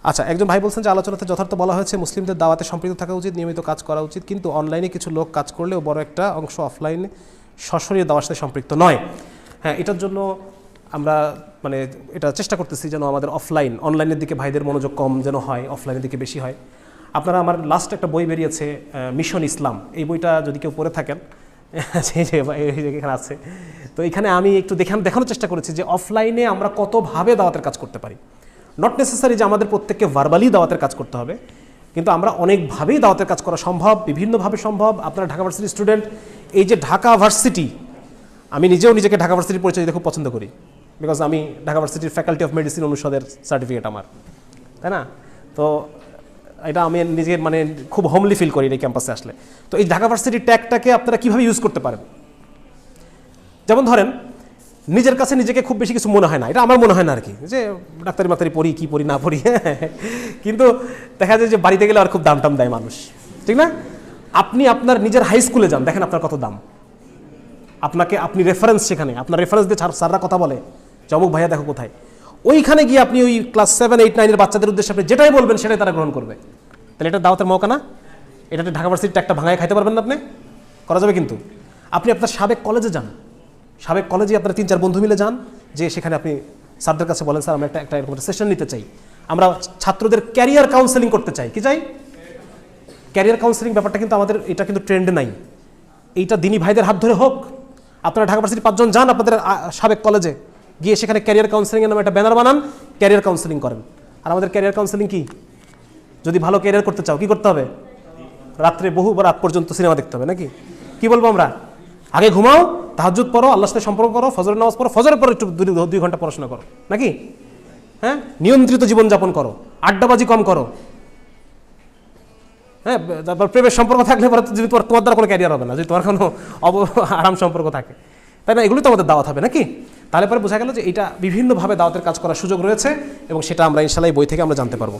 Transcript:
আচ্ছা, একজন ভাই বলছেন যে আলোচনাতে যথার্থ বলা হয়েছে মুসলিমদের দাওয়াতে সম্পৃক্ত থাকা উচিত, নিয়মিত কাজ করা উচিত, কিন্তু অনলাইনে কিছু লোক কাজ করলেও বড় একটা অংশ অফলাইনে সশরীরে দাওয়ার সাথে সম্পৃক্ত নয়। হ্যাঁ, এটার জন্য আমরা মানে এটা চেষ্টা করতেছি যেন আমাদের অনলাইনের দিকে ভাইদের মনোযোগ কম যেন হয়, অফলাইনের দিকে বেশি হয়। আপনারা আমার লাস্ট একটা বই বেরিয়েছে মিশন ইসলাম, এই বইটা যদি কেউ পড়ে থাকেন এখানে আছে, তো এখানে আমি একটু দেখানোর চেষ্টা করেছি যে অফলাইনে আমরা কতভাবে দাওয়াতের কাজ করতে পারি। নট নেসেসারি যে আমাদের প্রত্যেককে ভার্বালি দাওয়াতের কাজ করতে হবে, কিন্তু আমরা অনেকভাবেই দাওয়াতের কাজ করা সম্ভব, বিভিন্নভাবে সম্ভব। আপনারা ঢাকা ভার্সিটির স্টুডেন্ট, এই যে ঢাকা ভার্সিটি, আমি নিজেও নিজেকে ঢাকা ভার্সিটির পরিচয় দিতে খুব পছন্দ করি, বিকজ আমি ঢাকা ভার্সিটির ফ্যাকাল্টি অফ মেডিসিন অনুষদের সার্টিফিকেট আমার, তাই না? তো এটা আমি নিজের মানে খুব হোমলি ফিল করি এই ক্যাম্পাসে আসলে। তো এই ঢাকা ভার্সিটির ট্যাগটাকে আপনারা কীভাবে ইউজ করতে পারেন? যেমন ধরেন, নিজের কাছে নিজেকে খুব বেশি কিছু মনে হয় না, এটা আমার মনে হয় না আর কি, যে ডাক্তারি মাতারি পড়ি কি পড়ি না পড়ি, কিন্তু দেখা যায় যে বাড়িতে গেলে আর খুব দাম টাম দেয় মানুষ, ঠিক না? আপনি আপনার নিজের হাই স্কুলে যান, দেখেন আপনার কত দাম। আপনি রেফারেন্স, সেখানে আপনার রেফারেন্স দিয়ে স্যাররা কথা বলে যে অমুক ভাইয়া দেখো কোথায়, ওইখানে গিয়ে আপনি ওই ক্লাস 7, 8, 9 বাচ্চাদের উদ্দেশ্যে আপনি যেটাই বলবেন সেটাই তারা গ্রহণ করবে। তাহলে এটা দাওয়াতের মৌকা না? এটাতে ঢাকা ভার্সিটির একটা ভাঙায় খাইতে পারবেন না আপনি? করা যাবে। কিন্তু আপনি আপনার সাবেক কলেজে যান, সাবেক কলেজে আপনারা 3-4 বন্ধু মিলে যান, যে সেখানে আপনি স্যারদের কাছে বলেন স্যার আমরা একটা এরকম একটা সেশন নিতে চাই, আমরা ছাত্রদের ক্যারিয়ার কাউন্সেলিং করতে চাই। কি চাই? Career counselling. ব্যাপারটা কিন্তু আমাদের এটা কিন্তু ট্রেন্ডে নাই, এইটা দিনী ভাইদের হাত ধরে হোক। আপনারা ঢাকা ভার্সিটির 5 জন যান আপনাদের সাবেক কলেজে, গিয়ে সেখানে ক্যারিয়ার কাউন্সেলিংয়ের নামে একটা ব্যানার বানান, ক্যারিয়ার কাউন্সেলিং করেন। আর আমাদের ক্যারিয়ার কাউন্সেলিং কি? যদি ভালো ক্যারিয়ার করতে চাও কি করতে হবে? রাত্রে বহু রাত পর্যন্ত সিনেমা দেখতে হবে নাকি? কি বলবো আমরা? আগে ঘুমাও, তাহাজ্জুদ পড়ো, আল্লাহর সাথে সম্পর্ক করো, ফজরের নামাজ পড়ো, ফজরের পরে একটু 2 ঘন্টা পড়াশোনা করো নাকি? হ্যাঁ, নিয়ন্ত্রিত জীবনযাপন করো, আড্ডাবাজি কম করো। হ্যাঁ, তারপর প্রেমের সম্পর্ক থাকলে পরে যদি তোমার দ্বারা কোনো ক্যারিয়ার হবে না, যদি তোমার কোনো আরাম সম্পর্ক থাকে, তাই না? এগুলোই তো আমাদের দাওয়াত হবে নাকি? তাহলে পরে বোঝা গেল যে এটা বিভিন্নভাবে দাওয়াতের কাজ করার সুযোগ রয়েছে, এবং সেটা আমরা ইনশাআল্লাহ এই বই থেকে আমরা জানতে পারবো।